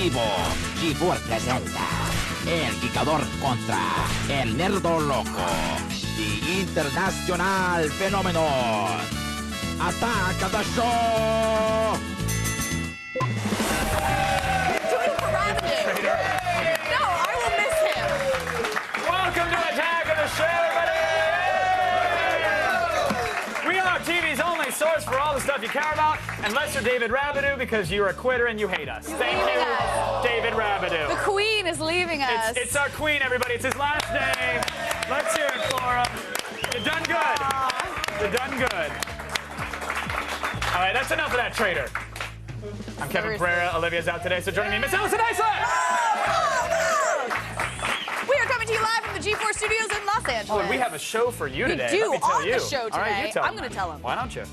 vivo, G4 presenta El Gicador contra El Nerdo Loco, The International Phenomenon. Ataca the show! No, I will miss him. Welcome to Attack of the Show, everybody! We are TV's only source for all the stuff you care about, unless you're David Rabideau, because you're a quitter and you hate us. Thank you, David Rabideau. The Queen is leaving us. It's our Queen, everybody. It's his last name. Let's hear it for him. You've done good. You've done good. All right, that's enough of that traitor. I'm Kevin Pereira. Olivia's out today, so joining me, Miss Allison Iceland! We are coming to you live from the G4 studios in Los Angeles. Oh, and we have a show for you today. We do, Let me tell on you. the show today. All right, you tell I'm them. going to tell them. Why don't you?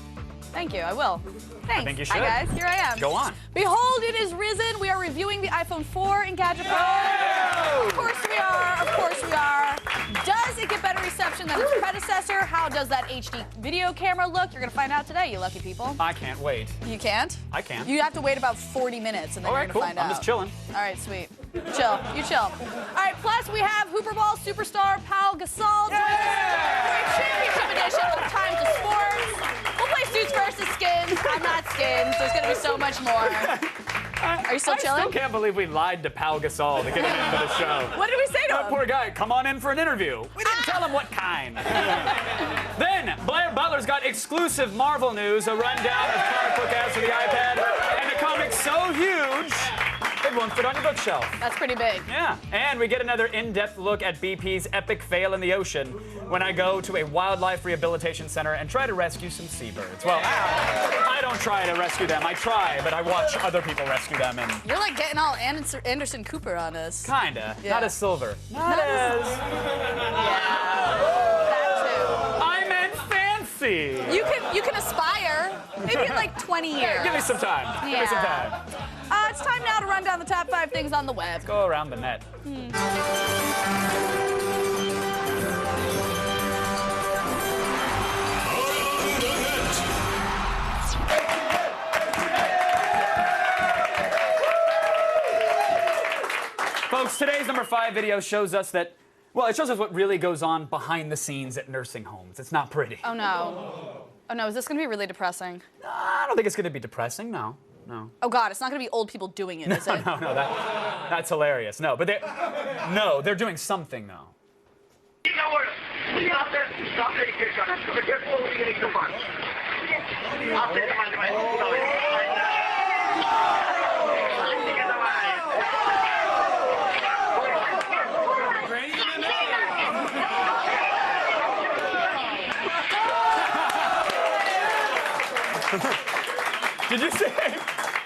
Thank you, I will. Thanks. I think you should. Hi, guys. Here I am. Go on. Behold, it is risen. We are reviewing the iPhone 4 in Gadget Pro. Oh! Of course we are. Of course we are. Does it get better reception than its predecessor? How does that HD video camera look? You're going to find out today, you lucky people. I can't wait. You can't? I can. You have to wait about 40 minutes, and then All you're right, going to cool. find out. I'm just chilling. All right, sweet. Chill. You chill. All right, plus we have Hooper Ball superstar Pau Gasol. Championship edition of Time to Sports. We'll play Suits versus Skins. I'm not Skins. There's going to be so much more. Are you still chilling? I still can't believe we lied to Pau Gasol to get him into the show. What did we say to That him? poor guy, come on in for an interview. We didn't tell him what kind. Then, Blair Butler's got exclusive Marvel news, a rundown of comic book ads for the iPad, and a comic so huge, it won't fit on your bookshelf. That's pretty big. Yeah, and we get another in-depth look at BP's epic fail in the ocean when I go to a wildlife rehabilitation center and try to rescue some seabirds. Well, I don't try to rescue them. I try, but I watch other people rescue them, and You're like getting all Anderson Cooper on us. kinda. Yeah. Not as silver. Not as... That too. I meant fancy. You can aspire. Maybe in like 20 years. Give me some time. Give me some time. It's time now to run down the top 5 things on the web. Go around the net. Folks, today's number 5 video shows us that, well, it shows us what really goes on behind the scenes at nursing homes. It's not pretty. Oh no. Oh no, is this gonna be really depressing? I don't think it's going to be depressing, no. No. Oh god, it's not gonna be old people doing it, is it? No, that's hilarious. No, but they're doing something, though. Did you see?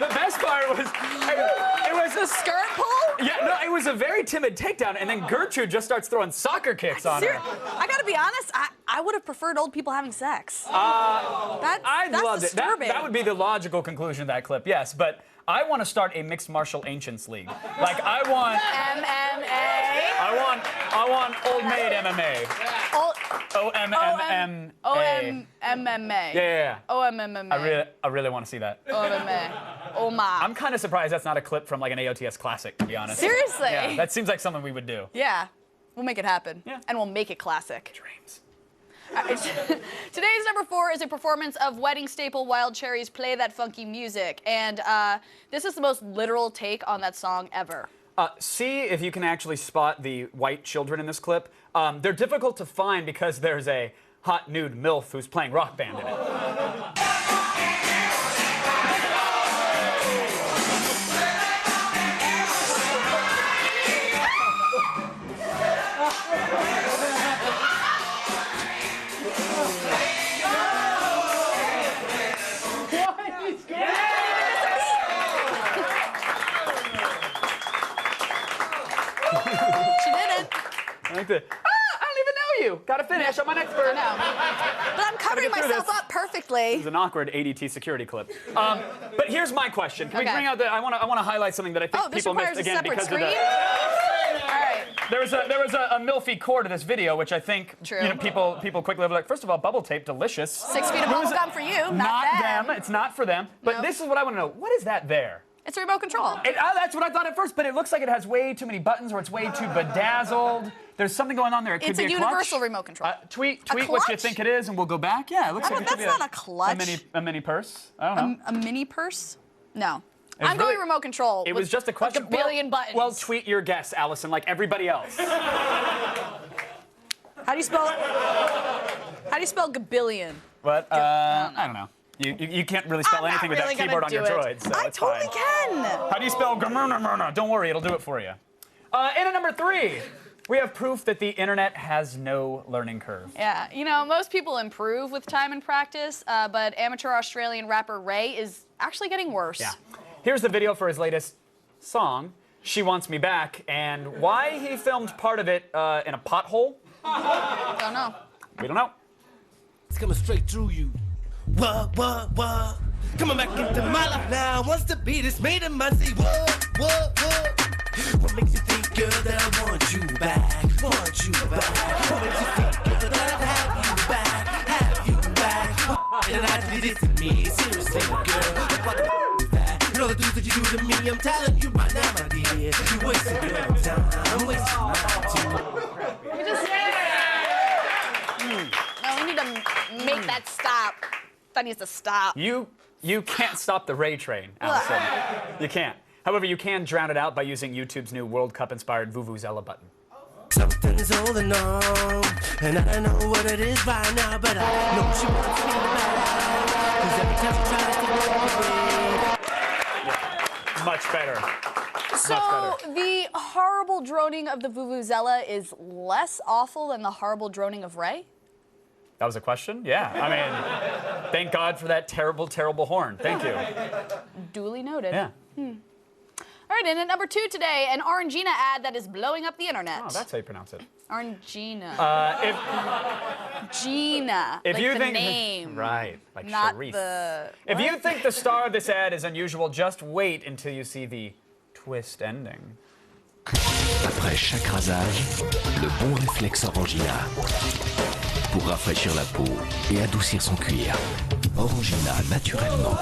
The best part was, it was a Skirt pull? Yeah, no, it was a very timid takedown, and then Gertrude just starts throwing soccer kicks on her. I gotta be honest, I would have preferred old people having sex. I that's loved it. disturbing. That would be the logical conclusion of that clip, yes, but I want to start a mixed martial ancients league. Like, I want old maid MMA. OMMMA. OMMMA. Yeah. OMMMA. I really want to see that. OMMA. Oh my. I'm kind of surprised that's not a clip from like an AOTS classic, to be honest. Seriously? Yeah, that seems like something we would do. Yeah. We'll make it happen. Yeah. And we'll make it classic. Dreams. Today's number 4 is a performance of wedding staple Wild Cherry's Play That Funky Music. And this is the most literal take on that song ever. See if you can actually spot the white children in this clip. They're difficult to find because there's a hot nude MILF who's playing Rock Band in it. She did it. I like the, I don't even know you. Gotta finish. I'm an expert. I know. But I'm covering get through myself this. up perfectly. It's an awkward ADT security clip. But here's my question. Can we Okay. bring out the? I want to highlight something that I think This people requires missed a again separate because screen? of the. All right. There was a milfy core to this video, which I think True. people quickly were like, first of all, bubble tape, delicious. 6 feet of bubble gum for you, not Not them. them. It's not for them. But Nope. this is what I want to know. What is that there? It's a remote control. That's what I thought at first, but it looks like it has way too many buttons or it's way too bedazzled. There's something going on there. It could be a clutch. It's a universal remote control. Tweet what you think it is, and we'll go back. Yeah, it looks like it could be that's not a clutch. A mini purse. I don't know. A mini purse? No. I'm going remote control. It was just a question. Like a billion buttons. Well, tweet your guess, Allison, like everybody else. How do you spell gabillion? What? I don't know. You can't really spell anything with that keyboard on your droid, so I it's totally can. How do you spell gamurna? Don't worry, it'll do it for you. In at number 3, we have proof that the internet has no learning curve. Yeah, you know, most people improve with time and practice, but amateur Australian rapper Ray is actually getting worse. Yeah. Here's the video for his latest song, She Wants Me Back, and why he filmed part of it in a pothole. Don't know. We don't know. It's coming straight through you. What? Coming back into my life now. Once the beat is made in my say, what? What makes you think, girl, that I want you back? Want you back? What makes you think, girl, that I have you back? And I did it to me, seriously, girl. What and all the things that you do to me, I'm telling you right now, my dear. You wasting your time, I'm wasting my time. No, we need to make that stop. That needs to stop. You can't stop the Ray train, Allison. You can't. However, you can drown it out by using YouTube's new World Cup-inspired Vuvuzela button. Something's holding on, and I don't know what it is right now, but I know she wants me back. 'Cause every time she tries to walk away. Yeah, much better. So the horrible droning of the Vuvuzela is less awful than the horrible droning of Ray? That was a question? Yeah. I mean, thank God for that terrible, terrible horn. Thank you. Duly noted. Yeah. All right, and at number 2 today, an Orangina ad that is blowing up the internet. Oh, that's how you pronounce it. Orangina. Gina. If like you the think name. Right, like not Sharif. If you think the star of this ad is unusual, just wait until you see the twist ending. Après chaque rasage, le bon réflexe Orangina. Pour rafraîchir la peau et adoucir son cuir. Orangina naturellement.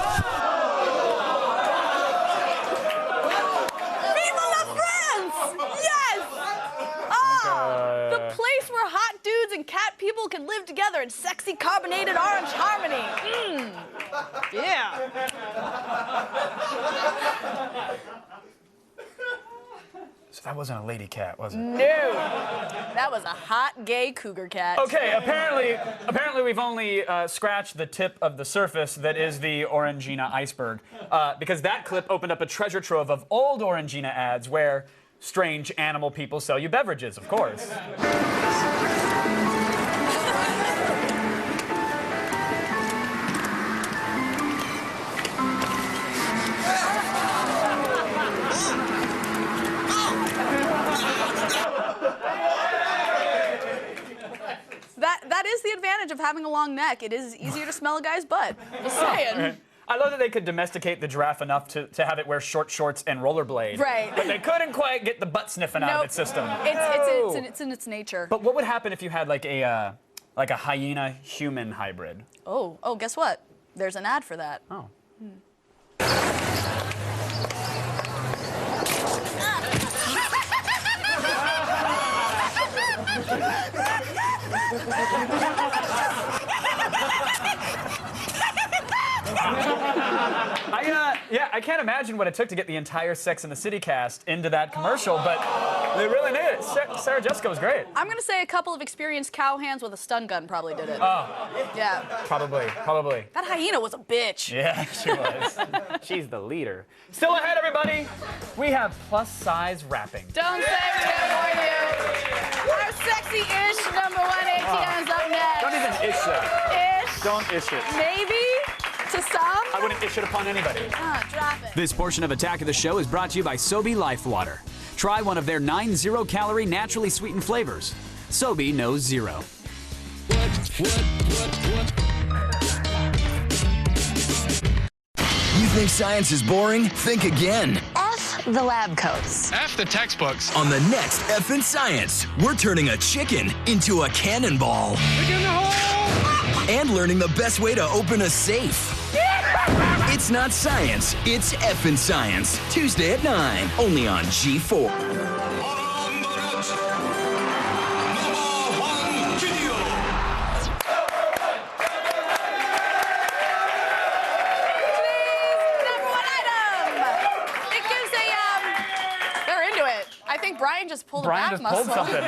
Viva la France! Yes! The place where hot dudes and cat people can live together in sexy carbonated orange harmony. Yeah. So that wasn't a lady cat, was it? No. That was a hot gay cougar cat. Okay, apparently we've only scratched the tip of the surface that is the Orangina iceberg. Because that clip opened up a treasure trove of old Orangina ads where strange animal people sell you beverages, of course. That is the advantage of having a long neck. It is easier to smell a guy's butt. Just saying. I love that they could domesticate the giraffe enough to have it wear short shorts and rollerblade. Right. But they couldn't quite get the butt sniffing out of its system. It's in its nature. But what would happen if you had like a hyena-human hybrid? Oh, guess what? There's an ad for that. Oh. I can't imagine what it took to get the entire Sex and the City cast into that commercial, but they really did it. Sarah Jessica was great. I'm gonna say a couple of experienced cowhands with a stun gun probably did it. Oh. Yeah. Probably. That hyena was a bitch. Yeah, she was. She's the leader. Still ahead, everybody. We have plus-size wrapping. Don't say we're gonna warn you. Our sexy-ish number 1 ATM's up next. Don't even ish that. Ish. Don't ish it. Maybe. To some? I wouldn't ish it upon anybody. Drop it. This portion of Attack of the Show is brought to you by Sobe Life Water. Try one of their 9 zero-calorie, naturally sweetened flavors. Sobe knows zero. You think science is boring? Think again. F the lab coats. F the textbooks. On the next F in Science, we're turning a chicken into a cannonball. Look in the hole! And learning the best way to open a safe. It's not science, it's effing science. Tuesday at 9, only on G4. Brian just pulled Brian a back just pulled muscle. something.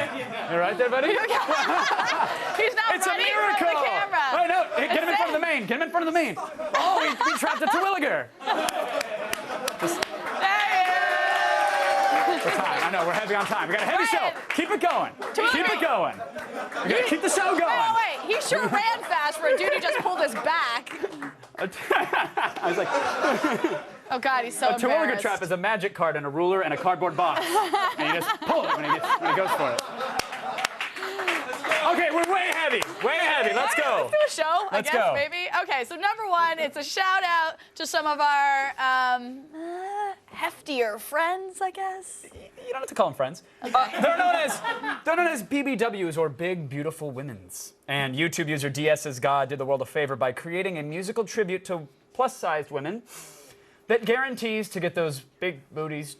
You right there, buddy? He's now it's a running miracle. from the camera. Oh, no. Get him in front of the main. Get him in front of the main. Oh, we trapped a Terwilliger. We're time. I know. We're heavy on time. We got a heavy show. Keep it going. Keep it going. We got to keep the show going. Wait. He sure ran fast for a dude who just pulled his back. I was like... Oh, God, he's so A Terwilliger embarrassed. trap is a magic card and a ruler and a cardboard box. And you just pull it when he goes for it. Okay, we're way heavy. Way heavy. Let's go. Let's do a show, Let's I guess, go. maybe. Okay, so number one, it's a shout out to some of our heftier friends, I guess. You don't have to call them friends. Okay. They're known as BBWs, or Big Beautiful Women's. And YouTube user DS God did the world a favor by creating a musical tribute to plus-sized women that guarantees to get those big booties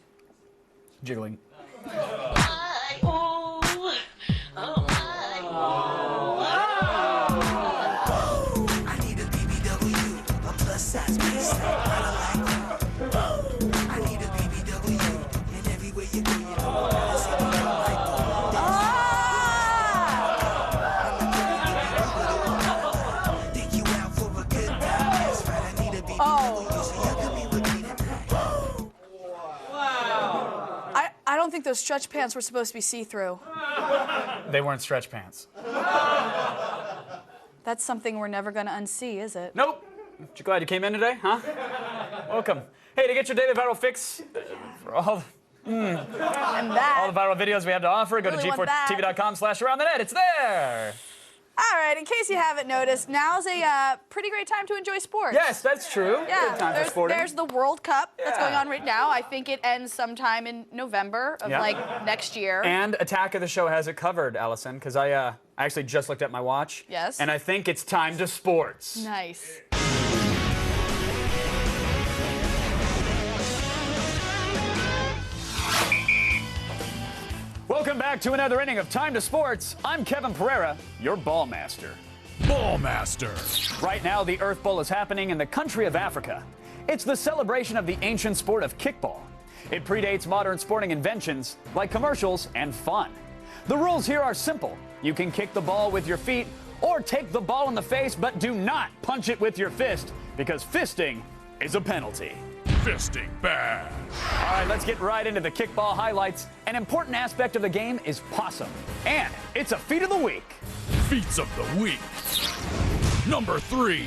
jiggling. I need a BBW, a plus size beast. I need a BBW, and everywhere you go, you know I see people like take you out for a good time. That's right, I need a BBW, so you can be with me tonight. I don't think those stretch pants were supposed to be see-through. They weren't stretch pants. That's something we're never going to unsee, is it? Nope. Aren't you glad you came in today, huh? Welcome. Hey, to get your daily viral fix for all the viral videos we have to offer, go to g4tv.com/aroundthenet. It's there. All right, in case you haven't noticed, now's a pretty great time to enjoy sports. Yes, that's true. Yeah, Good time for sporting. there's the World Cup that's going on right now. I think it ends sometime in November of next year. And Attack of the Show has it covered, Allison, because I actually just looked at my watch. Yes. And I think it's time to sports. Nice. Welcome back to another inning of Time to Sports. I'm Kevin Pereira, your ball master. Ball master. Right now, the Earth Bowl is happening in the country of Africa. It's the celebration of the ancient sport of kickball. It predates modern sporting inventions like commercials and fun. The rules here are simple. You can kick the ball with your feet or take the ball in the face, but do not punch it with your fist, because fisting is a penalty. Fisting bad. All right, let's get right into the kickball highlights. An important aspect of the game is possum, and it's a feat of the week. Feats of the week. Number 3.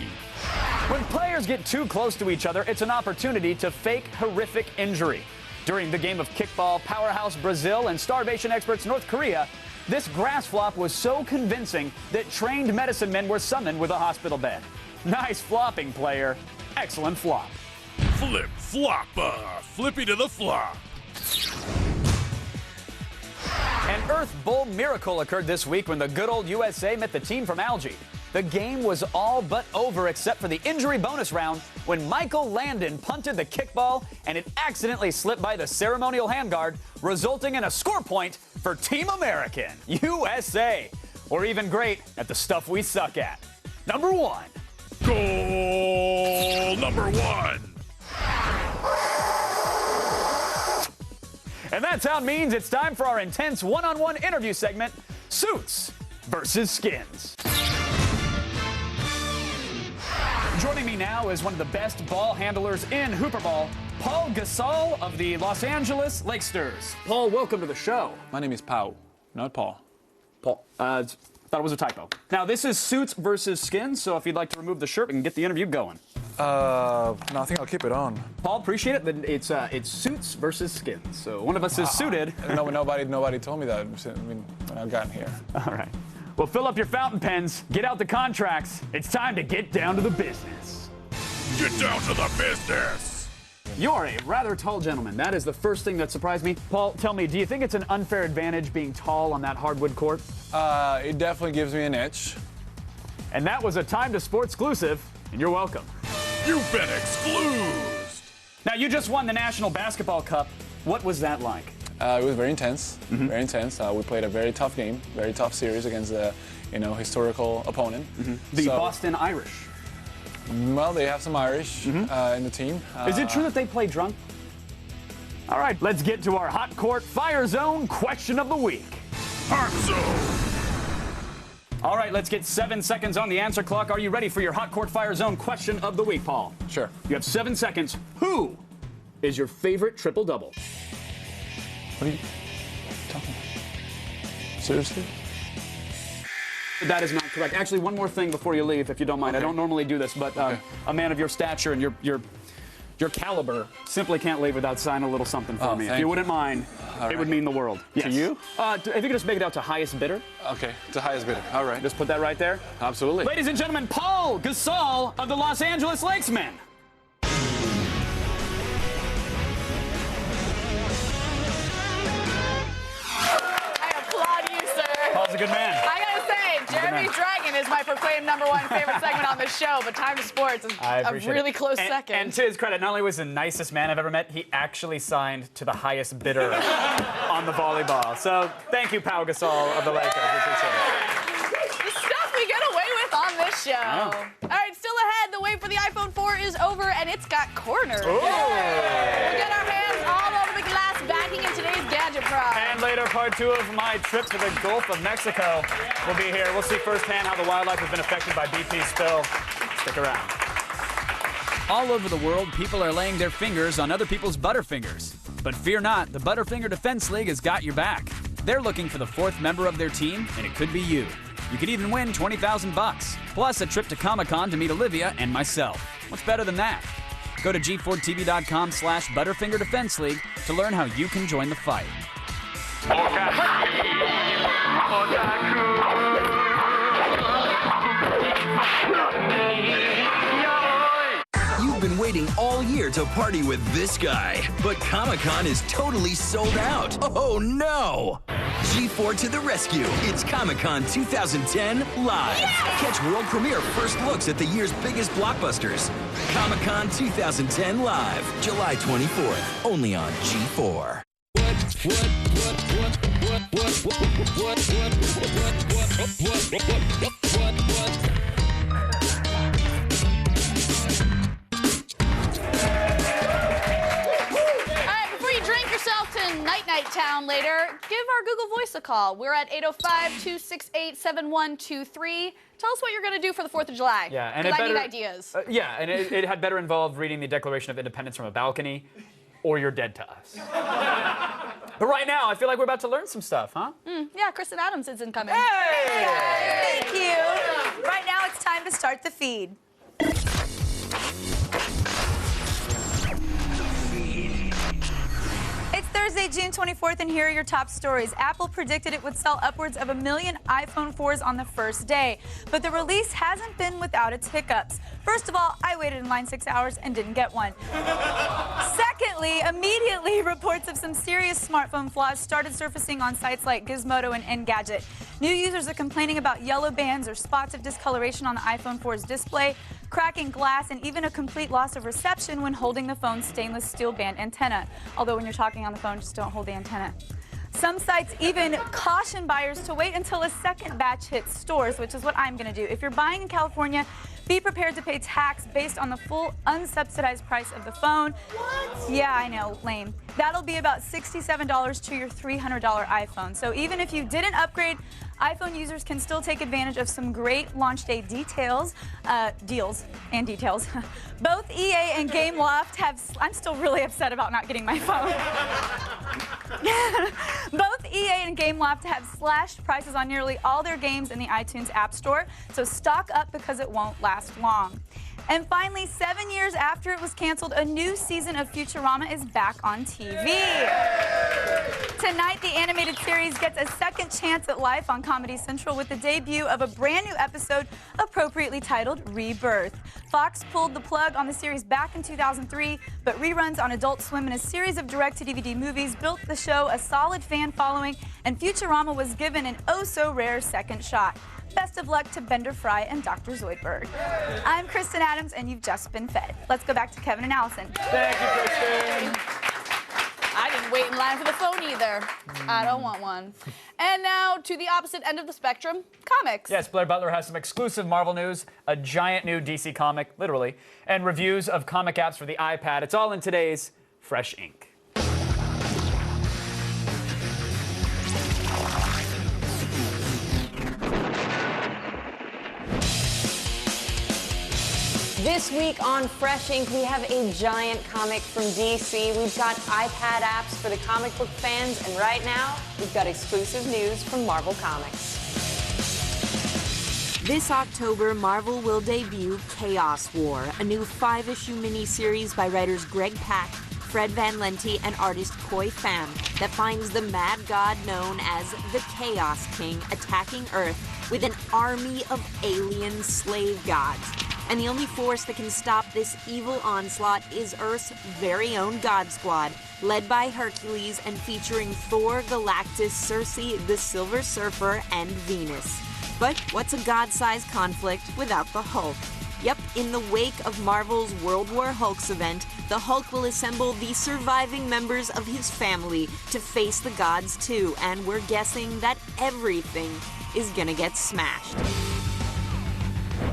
When players get too close to each other, it's an opportunity to fake horrific injury. During the game of kickball, powerhouse Brazil and starvation experts North Korea, this grass flop was so convincing that trained medicine men were summoned with a hospital bed. Nice flopping, player. Excellent flop. Flip floppa. Flippy to the flop. An Earth Bowl miracle occurred this week when the good old USA met the team from Algae. The game was all but over except for the injury bonus round when Michael Landon punted the kickball and it accidentally slipped by the ceremonial handguard, resulting in a score point for Team American, USA. We're even great at the stuff we suck at. Number 1. Goal number 1. And that sound means it's time for our intense one-on-one interview segment, Suits versus Skins. Joining me now is one of the best ball handlers in Hooper Ball, Paul Gasol of the Los Angeles Lakesters. Paul, welcome to the show. My name is Pau, not Paul. Paul, thought it was a typo. Now, this is Suits versus Skins, so if you'd like to remove the shirt, we can get the interview going. No, I think I'll keep it on. Paul, appreciate it. It's Suits versus Skins. So one of us is suited. No, nobody told me that when I got here. All right. Well, fill up your fountain pens, get out the contracts. It's time to get down to the business. Get down to the business. You're a rather tall gentleman. That is the first thing that surprised me. Paul, tell me, do you think it's an unfair advantage being tall on that hardwood court? It definitely gives me an itch. And that was a Time to Sport exclusive, and you're welcome. You've been exclused. Now, you just won the National Basketball Cup. What was that like? It was very intense. Very intense. We played a very tough game, very tough series against a historical opponent. The Boston Irish. Well, they have some Irish in the team. Is it true that they play drunk? All right, let's get to our Hot Court Fire Zone question of the week. Hot Zone. All right, let's get 7 seconds on the answer clock. Are you ready for your Hot Court Fire Zone question of the week, Paul? Sure. You have 7 seconds. Who is your favorite triple-double? What are you talking about? Seriously? That is not correct. Actually, one more thing before you leave, if you don't mind. Okay. I don't normally do this, but a man of your stature and your caliber simply can't leave without signing a little something for me. If you wouldn't mind, it would mean the world. Yes. To you? If you could just make it out to highest bidder. Okay, the highest bidder. All right. Just put that right there. Absolutely. Ladies and gentlemen, Paul Gasol of the Los Angeles Lakes Men. I applaud you, sir. Paul's a good man. I gotta say, Jeremy's Dragon is my proclaimed #1 favorite segment on the show, but Time to Sports is a really close second. And to his credit, not only was he the nicest man I've ever met, he actually signed to the highest bidder on the volleyball. So thank you, Pau Gasol of the Lakers. We appreciate it. The stuff we get away with on this show. All right, still ahead, the wait for the iPhone 4 is over, and it's got corners. We'll get our hands all over the glass backing in today's Gadget Prize. And later, part 2 of my trip to the Gulf of Mexico will be here. We'll see firsthand how the wildlife has been affected by BP's spill. Stick around. All over the world, people are laying their fingers on other people's Butterfingers. But fear not, the Butterfinger Defense League has got your back. They're looking for the 4th member of their team, and it could be you. You could even win $20,000, plus a trip to Comic-Con to meet Olivia and myself. What's better than that? Go to G4TV.com/Butterfinger Defense League to learn how you can join the fight. You've been waiting all year to party with this guy, but Comic-Con is totally sold out. Oh no! G4 to the rescue. It's Comic-Con 2010 live. Catch world premiere first looks at the year's biggest blockbusters. Comic-Con 2010 live, July 24th, only on G4. Night Town later, give our Google Voice a call. We're at 805-268-7123. Tell us what you're going to do for the 4th of July. Yeah, and I need ideas. And it had better involve reading the Declaration of Independence from a balcony, or you're dead to us. But right now, I feel like we're about to learn some stuff, huh? Yeah, Kristen Adams is incoming. Hey! Thank you. Right now, it's time to start the feed. It's Thursday, June 24th, and here are your top stories. Apple predicted it would sell upwards of 1 million iPhone 4s on the first day, but the release hasn't been without its hiccups. First of all, I waited in line 6 hours and didn't get one. Secondly, immediately, reports of some serious smartphone flaws started surfacing on sites like Gizmodo and Engadget. New users are complaining about yellow bands or spots of discoloration on the iPhone 4's display, cracking glass, and even a complete loss of reception when holding the phone's stainless steel band antenna. Although when you're talking on the phone, just don't hold the antenna. Some sites even caution buyers to wait until a second batch hits stores, which is what I'm going to do. If you're buying in California, be prepared to pay tax based on the full unsubsidized price of the phone. What? Yeah, I know, lame. That'll be about $67 to your $300 iPhone. So even if you didn't upgrade, iPhone users can still take advantage of some great launch day deals. Both EA and GameLoft have... I'm still really upset about not getting my phone. Both EA and GameLoft have slashed prices on nearly all their games in the iTunes App Store, so stock up because it won't last long. And finally, 7 years after it was canceled, a new season of Futurama is back on TV. Tonight, the animated series gets a second chance at life on Comedy Central with the debut of a brand new episode appropriately titled Rebirth. Fox pulled the plug on the series back in 2003, but reruns on Adult Swim and a series of direct-to-DVD movies built the show a solid fan following, and Futurama was given an oh-so-rare second shot. Best of luck to Bender Fry and Dr. Zoidberg. I'm Kristen Adams, and you've just been fed. Let's go back to Kevin and Allison. Thank you, Kristen. I didn't wait in line for the phone either. I don't want one. And now to the opposite end of the spectrum, comics. Yes, Blair Butler has some exclusive Marvel news, a giant new DC comic, literally, and reviews of comic apps for the iPad. It's all in today's Fresh Ink. This week on Fresh Ink, we have a giant comic from DC. We've got iPad apps for the comic book fans, and right now, we've got exclusive news from Marvel Comics. This October, Marvel will debut Chaos War, a new 5-issue miniseries by writers Greg Pak, Fred Van Lente, and artist Khoi Pham that finds the mad god known as the Chaos King attacking Earth with an army of alien slave gods. And the only force that can stop this evil onslaught is Earth's very own God Squad, led by Hercules and featuring Thor, Galactus, Circe, the Silver Surfer, and Venus. But what's a god-sized conflict without the Hulk? Yep, in the wake of Marvel's World War Hulks event, the Hulk will assemble the surviving members of his family to face the gods too, and we're guessing that everything is gonna get smashed.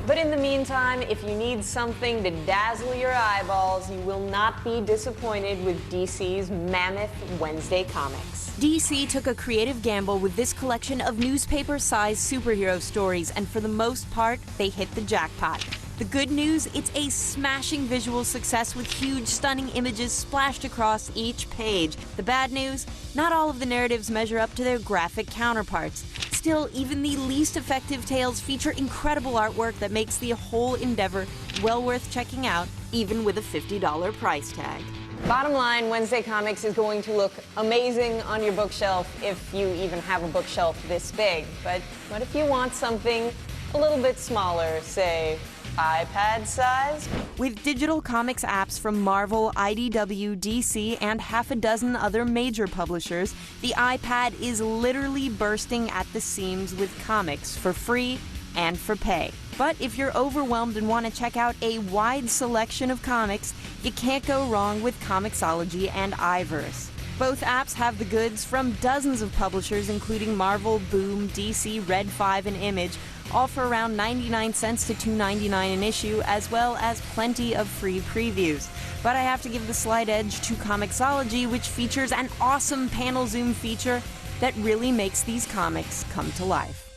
But in the meantime, if you need something to dazzle your eyeballs, you will not be disappointed with DC's Mammoth Wednesday comics. DC took a creative gamble with this collection of newspaper-sized superhero stories, and for the most part, they hit the jackpot. The good news, it's a smashing visual success with huge, stunning images splashed across each page. The bad news, not all of the narratives measure up to their graphic counterparts. Still, even the least effective tales feature incredible artwork that makes the whole endeavor well worth checking out, even with a $50 price tag. Bottom line, Wednesday Comics is going to look amazing on your bookshelf if you even have a bookshelf this big. But what if you want something a little bit smaller, say iPad size? With digital comics apps from Marvel, IDW, DC, and half a dozen other major publishers, the iPad is literally bursting at the seams with comics for free and for pay. But if you're overwhelmed and want to check out a wide selection of comics, you can't go wrong with Comixology and iVerse. Both apps have the goods from dozens of publishers, including Marvel, Boom, DC, Red 5, and Image, all for around 99 cents to $2.99 an issue, as well as plenty of free previews. But I have to give the slight edge to Comixology, which features an awesome panel zoom feature that really makes these comics come to life.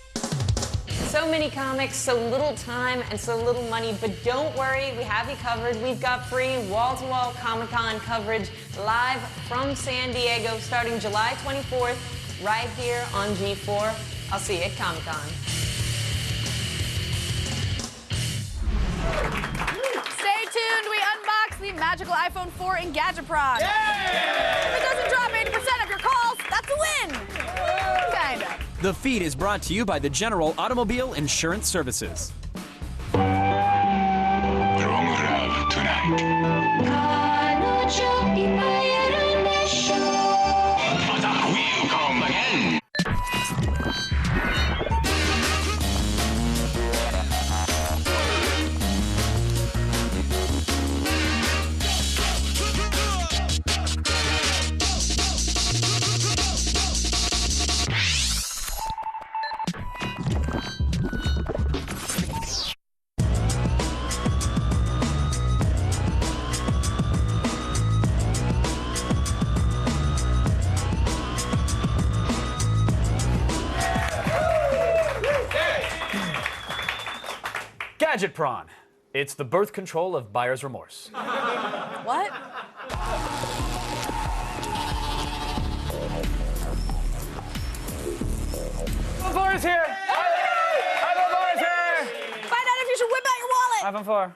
So many comics, so little time, and so little money, but don't worry, we have you covered. We've got free wall-to-wall Comic-Con coverage live from San Diego starting July 24th, right here on G4. I'll see you at Comic-Con. Stay tuned, we unbox the magical iPhone 4 in Gadgetron. If it doesn't drop 80% of your calls, that's a win. Kinda. The feed is brought to you by the General Automobile Insurance Services. Wrong love tonight. But I will come again. Gadgetron. It's the birth control of buyer's remorse. What? iPhone 4 is here! iPhone 4 is here! Find out if you should whip out your wallet! iPhone 4.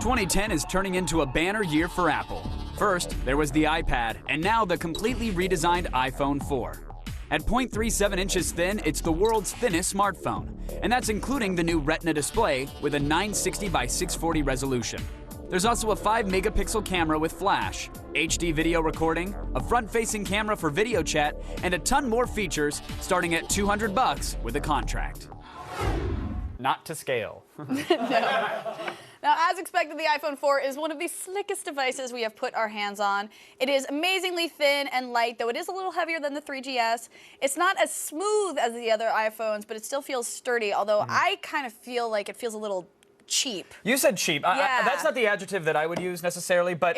2010 is turning into a banner year for Apple. First, there was the iPad, and now the completely redesigned iPhone 4. At 0.37 inches thin, it's the world's thinnest smartphone, and that's including the new Retina display with a 960 by 640 resolution. There's also a 5-megapixel camera with flash, HD video recording, a front-facing camera for video chat, and a ton more features starting at $200 with a contract. Not to scale. Now, as expected, the iPhone 4 is one of the slickest devices we have put our hands on. It is amazingly thin and light, though it is a little heavier than the 3GS. It's not as smooth as the other iPhones, but it still feels sturdy, although I kind of feel like it feels a little cheap. You said cheap. Yeah. That's not the adjective that I would use necessarily, but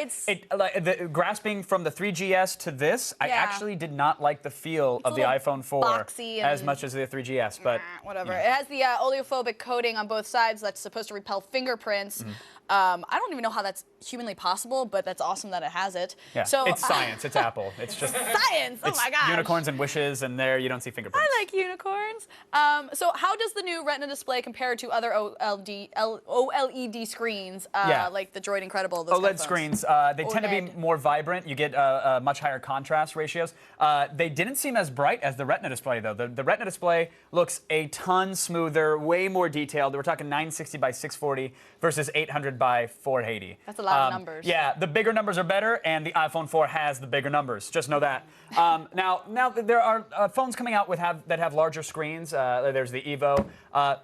grasping from the 3GS to this, I actually did not like the feel of the iPhone 4 as much as the 3GS. But whatever. It has the oleophobic coating on both sides that's supposed to repel fingerprints. I don't even know how that's humanly possible, but that's awesome that it has it. Yeah. So, it's science. It's Apple. It's just science. Oh my gosh. Unicorns and wishes, and there you don't see fingerprints. I like unicorns. So how does the new Retina display compare to other OLED screens, like the Droid Incredible? Those OLED screens, they tend to be more vibrant. You get much higher contrast ratios. They didn't seem as bright as the Retina display, though. The Retina display looks a ton smoother, way more detailed. We're talking 960 by 640 versus 800 by 480. That's a lot of numbers. Yeah, the bigger numbers are better, and the iPhone 4 has the bigger numbers. Just know that. Now there are phones coming out that have larger screens. There's the Evo.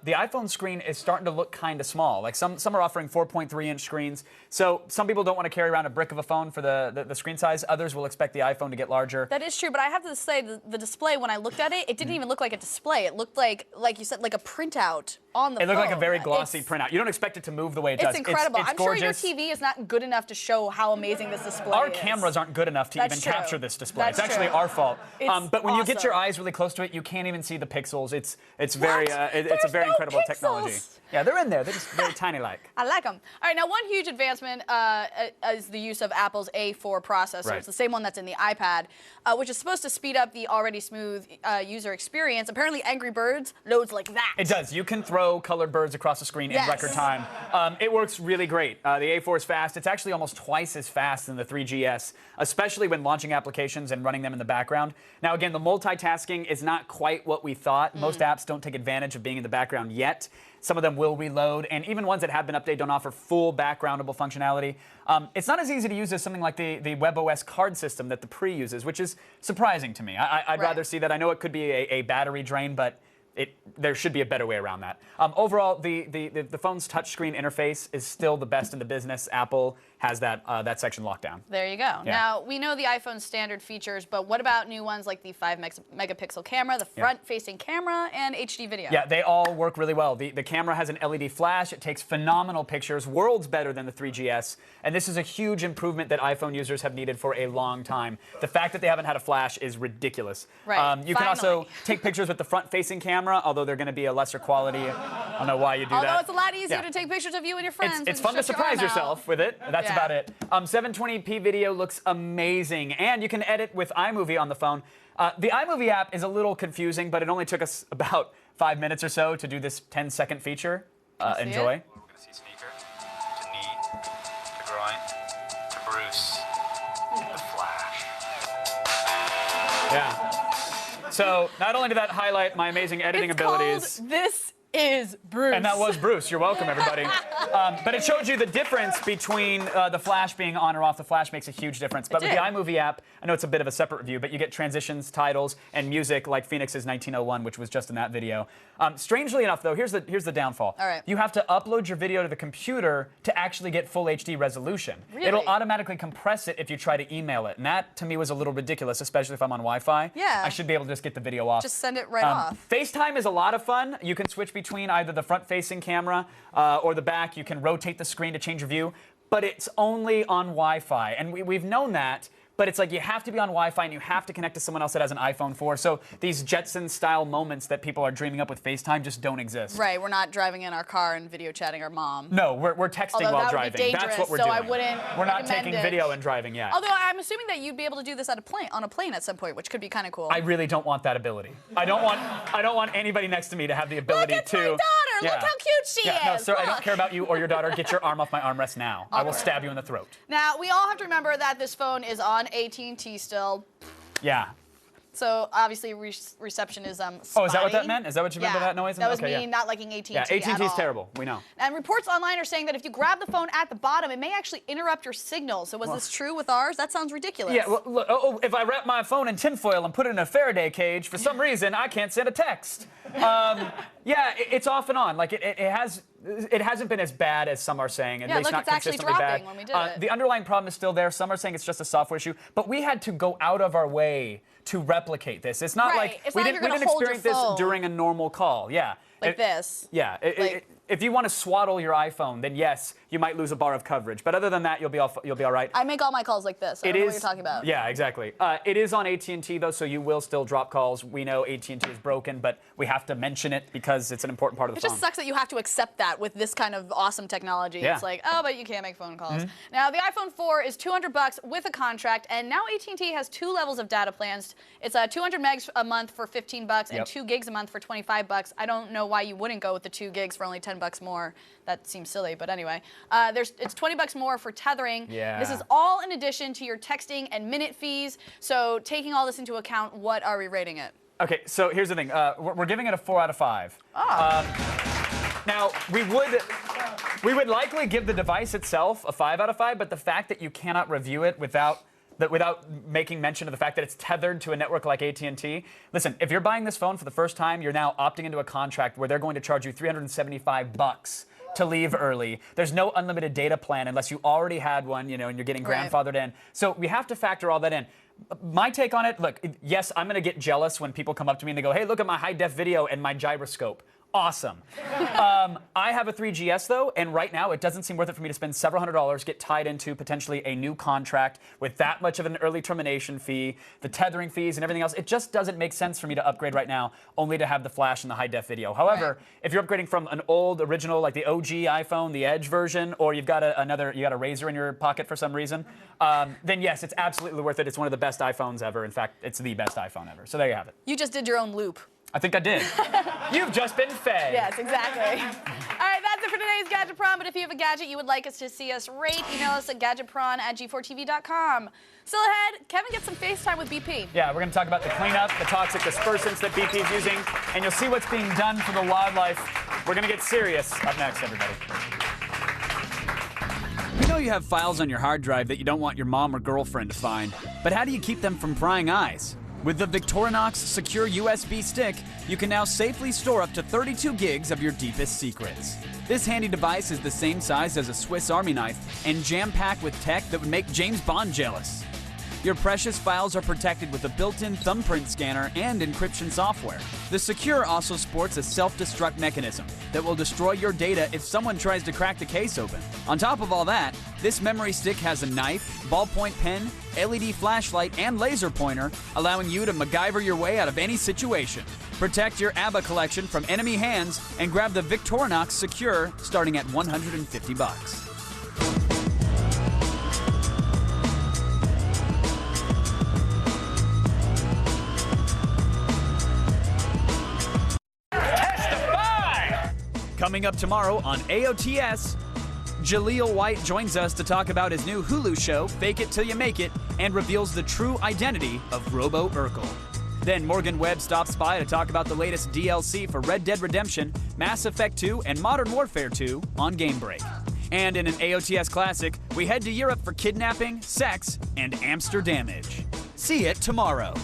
The iPhone screen is starting to look kind of small. Like some are offering 4.3-inch screens. So some people don't want to carry around a brick of a phone for the screen size. Others will expect the iPhone to get larger. That is true, but I have to say the display, when I looked at it, it didn't even look like a display. It looked like you said, like a printout on the phone. It looked like a very glossy printout. You don't expect it to move the way it does. It's incredible. It's I'm sure gorgeous. your TV is not good enough to show how amazing this display is. Our cameras aren't good enough to even capture this display. It's actually our fault. But when you get your eyes really close to it, you can't even see the pixels. It's a very incredible technology. Yeah, they're in there. They're just very tiny-like. I like them. All right, now one huge advancement is the use of Apple's A4 processor. Right. It's the same one that's in the iPad, which is supposed to speed up the already smooth user experience. Apparently, Angry Birds loads like that. It does. You can throw colored birds across the screen in record time. It works really great. The A4 is fast. It's actually almost twice as fast than the 3GS, especially when launching applications and running them in the background. Now, again, the multitasking is not quite what we thought. Most apps don't take advantage of being in the background yet. Some of them will reload, and even ones that have been updated don't offer full backgroundable functionality. It's not as easy to use as something like the WebOS card system that the Pre uses, which is surprising to me. I'd rather see that. I know it could be a battery drain, but there should be a better way around that. Overall, the phone's touchscreen interface is still the best in the business. Apple has that section locked down. There you go. Yeah. Now, we know the iPhone's standard features, but what about new ones like the 5-megapixel camera, the front-facing camera, and HD video? Yeah, they all work really well. The camera has an LED flash. It takes phenomenal pictures, worlds better than the 3GS, and this is a huge improvement that iPhone users have needed for a long time. The fact that they haven't had a flash is ridiculous. Right, you can also take pictures with the front-facing camera, although they're going to be a lesser quality. I don't know why you do that. Although it's a lot easier to take pictures of you and your friends. It's fun to surprise yourself with it. That's about it. 720p video looks amazing, and you can edit with iMovie on the phone. The iMovie app is a little confusing, but it only took us about 5 minutes or so to do this 10-second feature. Enjoy. We're going to see sneaker, to knee, to groin, to Bruce, the Flash. Yeah. So not only did that highlight my amazing editing abilities. This is Bruce. And that was Bruce. You're welcome, everybody. But it showed you the difference between the flash being on or off. The flash makes a huge difference. But with the iMovie app, I know it's a bit of a separate review, but you get transitions, titles, and music like Phoenix's 1901, which was just in that video. Strangely enough, though, here's the downfall. All right. You have to upload your video to the computer to actually get full HD resolution. Really? It'll automatically compress it if you try to email it. And that, to me, was a little ridiculous, especially if I'm on Wi-Fi. Yeah. I should be able to just get the video off. Just send it right off. FaceTime is a lot of fun. You can switch between either the front-facing camera or the back. You can rotate the screen to change your view, but it's only on Wi-Fi. And we've known that, but it's like you have to be on Wi-Fi and you have to connect to someone else that has an iPhone 4. So these Jetson-style moments that people are dreaming up with FaceTime just don't exist. Right, we're not driving in our car and video chatting our mom. No, we're texting while driving. That's what we're doing. I wouldn't we're not taking it. video and driving yet. Although I'm assuming that you'd be able to do this on a plane at some point, which could be kind of cool. I really don't want that ability. I don't want anybody next to me to have the ability Look, it's to. my daughter. Yeah. Look how cute she is. No, sir, Look. I don't care about you or your daughter. Get your arm off my armrest now. I will stab you in the throat. Now, we all have to remember that this phone is on AT&T still. Yeah. So obviously reception is spotty. Oh, is that what that meant? Is that what you meant by that noise? That was okay, me not liking AT&T. Yeah, AT&T is terrible. We know. And reports online are saying that if you grab the phone at the bottom, it may actually interrupt your signal. So was this true with ours? That sounds ridiculous. Yeah. Well, look, if I wrap my phone in tinfoil and put it in a Faraday cage, for some reason I can't send a text. Yeah, it's off and on. Like it hasn't been as bad as some are saying. At least look, not it's actually consistently dropping bad. when we did it. The underlying problem is still there. Some are saying it's just a software issue, but we had to go out of our way to replicate this. It's not like we didn't experience this during a normal call. Yeah. Like this. Yeah. If you want to swaddle your iPhone, then yes, you might lose a bar of coverage. But other than that, you'll be all right. I make all my calls like this. I don't know what you're talking about. Yeah, exactly. It is on AT&T though, so you will still drop calls. We know AT&T is broken, but we have to mention it because it's an important part of the phone. It just sucks that you have to accept that with this kind of awesome technology. Yeah. It's like, oh, but you can't make phone calls. Now, the iPhone 4 is $200 with a contract, and now AT&T has 2 levels of data plans. It's 200 megs a month for $15 and 2 gigs a month for $25. I don't know why you wouldn't go with the 2 gigs for only $10 more. That seems silly, but anyway. It's $20 more for tethering. Yeah. This is all in addition to your texting and minute fees. So taking all this into account, what are we rating it? Okay, so here's the thing. We're giving it a 4 out of 5. Now, we would likely give the device itself a 5 out of 5, but the fact that you cannot review it without making mention of the fact that it's tethered to a network like AT&T. Listen, if you're buying this phone for the first time, you're now opting into a contract where they're going to charge you $375 to leave early. There's no unlimited data plan unless you already had one, and you're getting grandfathered in. So we have to factor all that in. My take on it, look, yes, I'm going to get jealous when people come up to me and they go, hey, look at my high-def video and my gyroscope. Awesome. I have a 3GS, though, and right now it doesn't seem worth it for me to spend several $100s, get tied into potentially a new contract with that much of an early termination fee, the tethering fees, and everything else. It just doesn't make sense for me to upgrade right now, only to have the flash and the high-def video. However, if you're upgrading from an old, original, like the OG iPhone, the Edge version, or you've got a Razor in your pocket for some reason, then yes, it's absolutely worth it. It's one of the best iPhones ever. In fact, it's the best iPhone ever. So there you have it. You just did your own loop. I think I did. You've just been fed. Yes, exactly. All right, that's it for today's Gadget Prawn. But if you have a gadget you would like us to see us rate, email us at gadgetprawn@g4tv.com. Still ahead, Kevin gets some FaceTime with BP. Yeah, we're going to talk about the cleanup, the toxic dispersants that BP is using, and you'll see what's being done for the wildlife. We're going to get serious up next, everybody. We know you have files on your hard drive that you don't want your mom or girlfriend to find, but how do you keep them from prying eyes? With the Victorinox secure USB stick, you can now safely store up to 32 gigs of your deepest secrets. This handy device is the same size as a Swiss Army knife and jam-packed with tech that would make James Bond jealous. Your precious files are protected with a built-in thumbprint scanner and encryption software. The Secure also sports a self-destruct mechanism that will destroy your data if someone tries to crack the case open. On top of all that, this memory stick has a knife, ballpoint pen, LED flashlight, and laser pointer, allowing you to MacGyver your way out of any situation. Protect your ABBA collection from enemy hands and grab the Victorinox Secure starting at $150. Coming up tomorrow on AOTS, Jaleel White joins us to talk about his new Hulu show, Fake It Till You Make It, and reveals the true identity of Robo Urkel. Then Morgan Webb stops by to talk about the latest DLC for Red Dead Redemption, Mass Effect 2, and Modern Warfare 2 on Game Break. And in an AOTS classic, we head to Europe for kidnapping, sex, and Amsterdamage. See it tomorrow.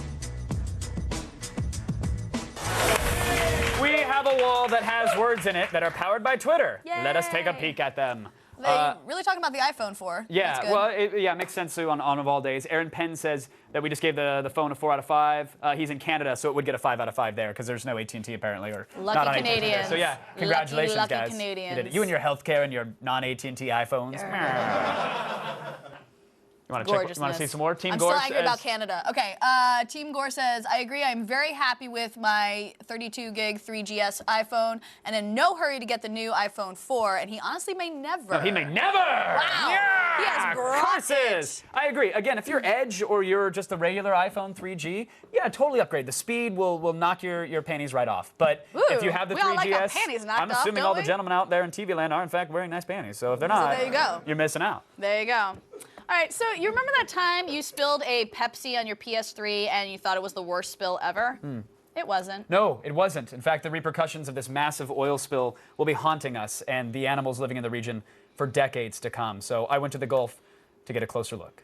We have a wall that has words in it that are powered by Twitter. Yay. Let us take a peek at them. They really talking about the iPhone 4. Yeah, well, it makes sense too on of all days. Aaron Penn says that we just gave the phone a 4 out of 5. He's in Canada, so it would get a 5 out of 5 there because there's no AT&T apparently, or lucky not on Canadians. AT&T. So yeah, congratulations, lucky guys. Canadians. You did it. You and your healthcare and your non-AT&T iPhones. You want to see some more? Team I'm Gore still angry about Canada. Okay, Team Gore says, I agree, I'm very happy with my 32 gig 3GS iPhone and in no hurry to get the new iPhone 4, and he honestly may never. No, he may never! Wow! Yeah! He has Curses! I agree. Again, if you're Edge or you're just the regular iPhone 3G, yeah, totally upgrade. The speed will knock your panties right off. But if you have the 3GS, all like our panties knocked I'm assuming off, all the gentlemen out there in TV land are in fact wearing nice panties. So if they're not, there you go. You're missing out. There you go. All right, so you remember that time you spilled a Pepsi on your PS3 and you thought it was the worst spill ever? It wasn't. No, it wasn't. In fact, the repercussions of this massive oil spill will be haunting us and the animals living in the region for decades to come. So I went to the Gulf to get a closer look.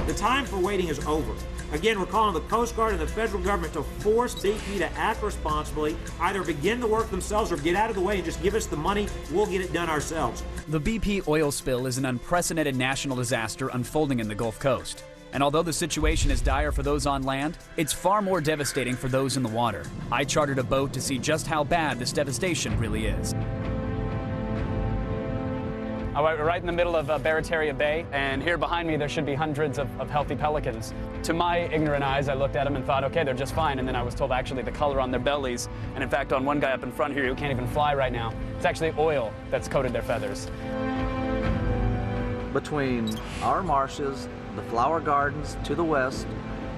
The time for waiting is over. Again, we're calling the Coast Guard and the federal government to force BP to act responsibly, either begin the work themselves or get out of the way and just give us the money. We'll get it done ourselves. The BP oil spill is an unprecedented national disaster unfolding in the Gulf Coast. And although the situation is dire for those on land, it's far more devastating for those in the water. I chartered a boat to see just how bad this devastation really is. We're right in the middle of Barataria Bay, and here behind me there should be hundreds of healthy pelicans. To my ignorant eyes, I looked at them and thought, okay, they're just fine, and then I was told actually the color on their bellies, and in fact on one guy up in front here who can't even fly right now, it's actually oil that's coated their feathers. Between our marshes, the flower gardens to the west,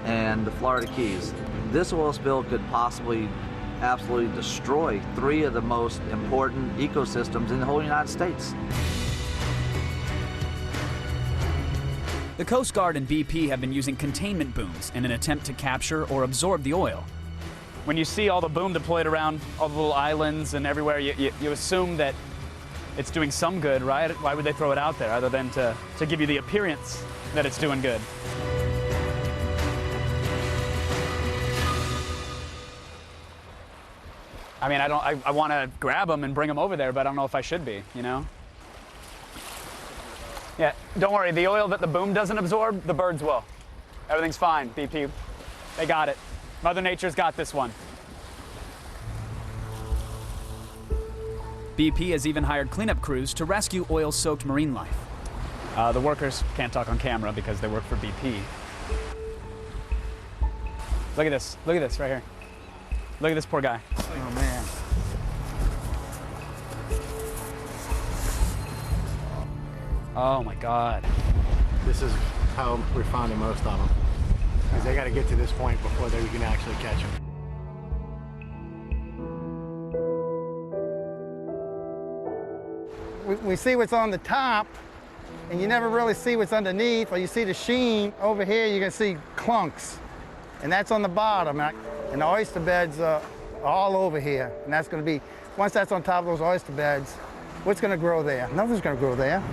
and the Florida Keys, this oil spill could possibly absolutely destroy 3 of the most important ecosystems in the whole United States. The Coast Guard and BP have been using containment booms in an attempt to capture or absorb the oil. When you see all the boom deployed around all the little islands and everywhere, you assume that it's doing some good, right? Why would they throw it out there other than to give you the appearance that it's doing good? I mean, I want to grab them and bring them over there, but I don't know if I should be, you know? Yeah, don't worry, the oil that the boom doesn't absorb, the birds will. Everything's fine, BP. They got it. Mother Nature's got this one. BP has even hired cleanup crews to rescue oil-soaked marine life. The workers can't talk on camera because they work for BP. Look at this right here. Look at this poor guy. Oh, man. Oh, my God. This is how we're finding most of them. Because they got to get to this point before they can actually catch them. We see what's on the top, and you never really see what's underneath, or you see the sheen. Over here, you can see clunks, and that's on the bottom. And the oyster beds are all over here, and that's going to be, once that's on top of those oyster beds, what's going to grow there? Nothing's going to grow there.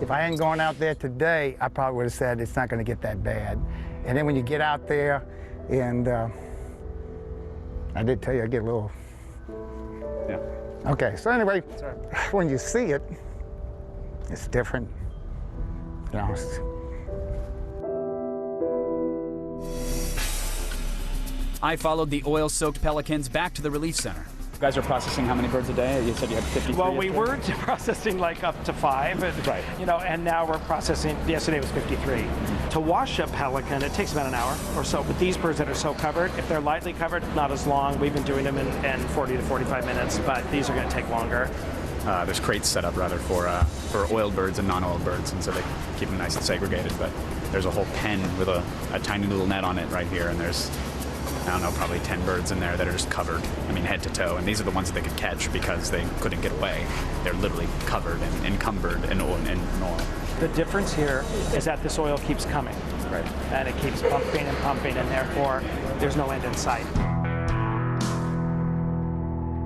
If I hadn't gone out there today, I probably would have said it's not going to get that bad. And then when you get out there, and I did tell you I get a little... Yeah. Okay, so anyway, when you see it, it's different. You know, I followed the oil-soaked pelicans back to the relief center. You guys are processing how many birds a day? You said you had 53. Well, we were processing like up to 5, and, right. You know, and now we're processing. Yesterday was 53. To wash a pelican, it takes about an hour or so. But these birds that are so covered, if they're lightly covered, not as long. We've been doing them in 40 to 45 minutes, but these are going to take longer. There's crates set up rather for oiled birds and non-oiled birds, and so they keep them nice and segregated. But there's a whole pen with a tiny little net on it right here, and there's, I don't know, probably 10 birds in there that are just covered, I mean, head to toe. And these are the ones that they could catch because they couldn't get away. They're literally covered and encumbered in oil. The difference here is that this oil keeps coming. Right. And it keeps pumping and pumping, and therefore there's no end in sight.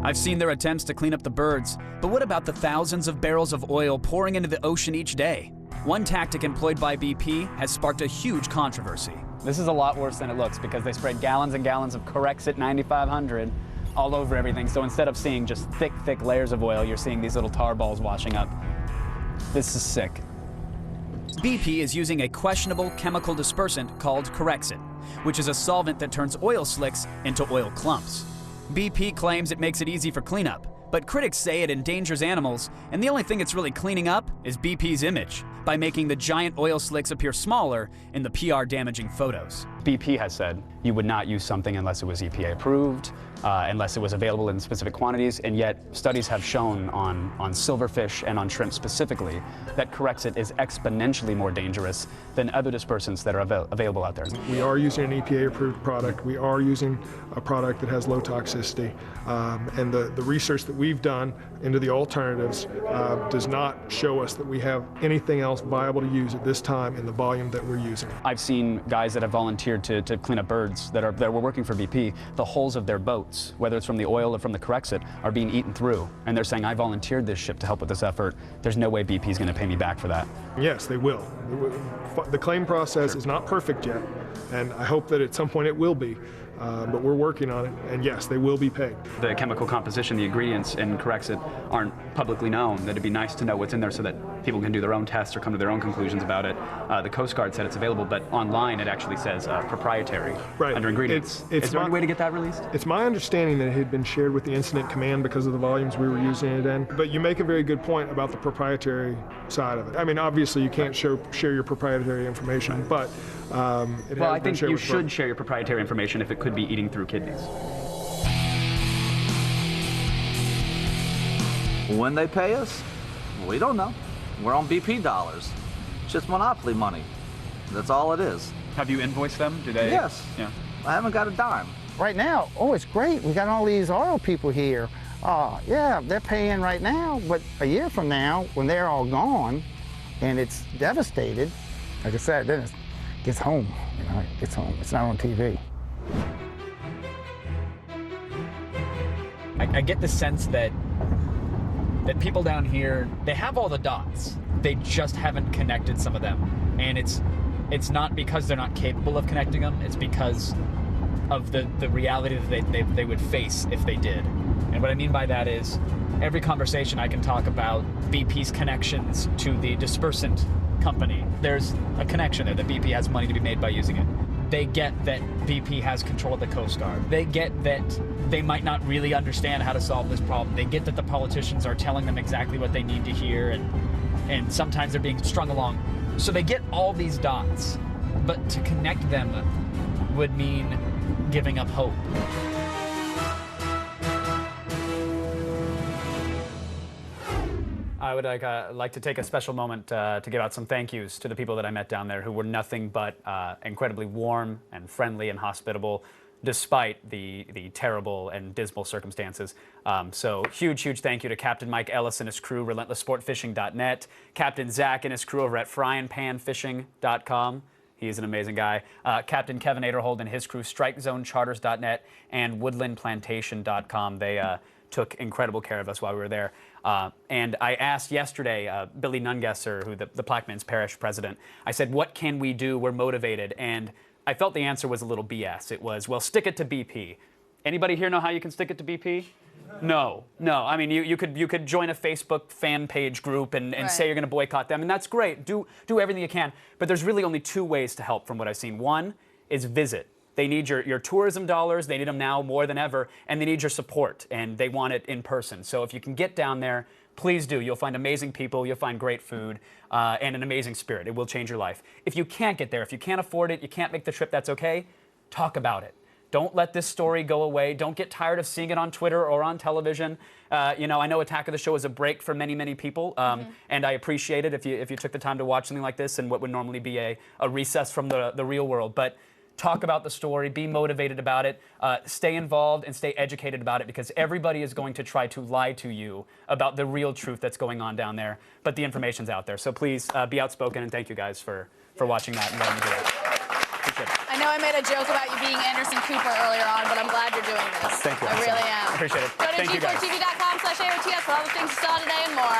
I've seen their attempts to clean up the birds, but what about the thousands of barrels of oil pouring into the ocean each day? One tactic employed by BP has sparked a huge controversy. This is a lot worse than it looks because they sprayed gallons and gallons of Corexit 9500 all over everything. So instead of seeing just thick, thick layers of oil, you're seeing these little tar balls washing up. This is sick. BP is using a questionable chemical dispersant called Corexit, which is a solvent that turns oil slicks into oil clumps. BP claims it makes it easy for cleanup, but critics say it endangers animals, and the only thing it's really cleaning up is BP's image by making the giant oil slicks appear smaller in the PR-damaging photos. BP has said you would not use something unless it was EPA approved, unless it was available in specific quantities, and yet studies have shown on silverfish and on shrimp specifically that Corexit is exponentially more dangerous than other dispersants that are available out there. We are using an EPA-approved product. We are using a product that has low toxicity, and the research that we've done into the alternatives does not show us that we have anything else viable to use at this time in the volume that we're using. I've seen guys that have volunteered volunteered to clean up birds that were working for BP. The hulls of their boats, whether it's from the oil or from the Corexit, are being eaten through. And they're saying, I volunteered this ship to help with this effort. There's no way BP is going to pay me back for that. Yes, they will. The claim process is not perfect yet, and I hope that at some point it will be. But we're working on it, and yes, they will be paid. The chemical composition, the ingredients in Corexit aren't publicly known. That it'd be nice to know what's in there so that people can do their own tests or come to their own conclusions about it. The Coast Guard said it's available, but online it actually says proprietary under ingredients. Is there any way to get that released? It's my understanding that it had been shared with the incident command because of the volumes we were using it in. But you make a very good point about the proprietary side of it. I mean, obviously you can't share your proprietary information, but well, I think you should share your proprietary information if it could be eating through kidneys. When they pay us, we don't know. We're on BP dollars. It's just monopoly money. That's all it is. Have you invoiced them? Do they? Yes. Yeah. I haven't got a dime. Right now, it's great. We got all these oil people here. Yeah, they're paying right now, but a year from now, when they're all gone and it's devastated, like I said, then it gets home. It gets home. It's not on TV. I get the sense that people down here, they have all the dots. They just haven't connected some of them. And it's not because they're not capable of connecting them, it's because of the reality that they would face if they did. And what I mean by that is, every conversation I can talk about BP's connections to the dispersant company. There's a connection there that BP has money to be made by using it. They get that BP has control of the Coast Guard. They get that they might not really understand how to solve this problem. They get that the politicians are telling them exactly what they need to hear, and sometimes they're being strung along. So they get all these dots, but to connect them would mean giving up hope. I would like to take a special moment to give out some thank yous to the people that I met down there who were nothing but incredibly warm and friendly and hospitable, despite the terrible and dismal circumstances. So huge thank you to Captain Mike Ellis and his crew, relentlesssportfishing.net, Captain Zach and his crew over at fryandpanfishing.com. He is an amazing guy. Captain Kevin Aderhold and his crew, strikezonecharters.net and woodlandplantation.com. They took incredible care of us while we were there. And I asked yesterday, Billy Nungesser, who the Plaquemines Parish president, I said, what can we do? We're motivated. And I felt the answer was a little BS. It was, well, stick it to BP. Anybody here know how you can stick it to BP? No. I mean, you could join a Facebook fan page group and say you're going to boycott them, and that's great. Do everything you can. But there's really only two ways to help from what I've seen. One is visit. They need your tourism dollars. They need them now more than ever, and they need your support, and they want it in person. So if you can get down there, please do. You'll find amazing people. You'll find great food and an amazing spirit. It will change your life. If you can't get there, if you can't afford it, you can't make the trip, that's okay. Talk about it. Don't let this story go away. Don't get tired of seeing it on Twitter or on television. I know Attack of the Show is a break for many people, and I appreciate it if you took the time to watch something like this and what would normally be a recess from the real world. But talk about the story, be motivated about it, stay involved and stay educated about it, because everybody is going to try to lie to you about the real truth that's going on down there, but the information's out there. So please be outspoken, and thank you guys for watching that and letting me do it. Appreciate it. I know I made a joke about you being Anderson Cooper earlier on, but I'm glad you're doing this. Thank you. I really am. Appreciate it. Go to Thank you guys. G4TV.com/AOTS for all the things you saw today and more.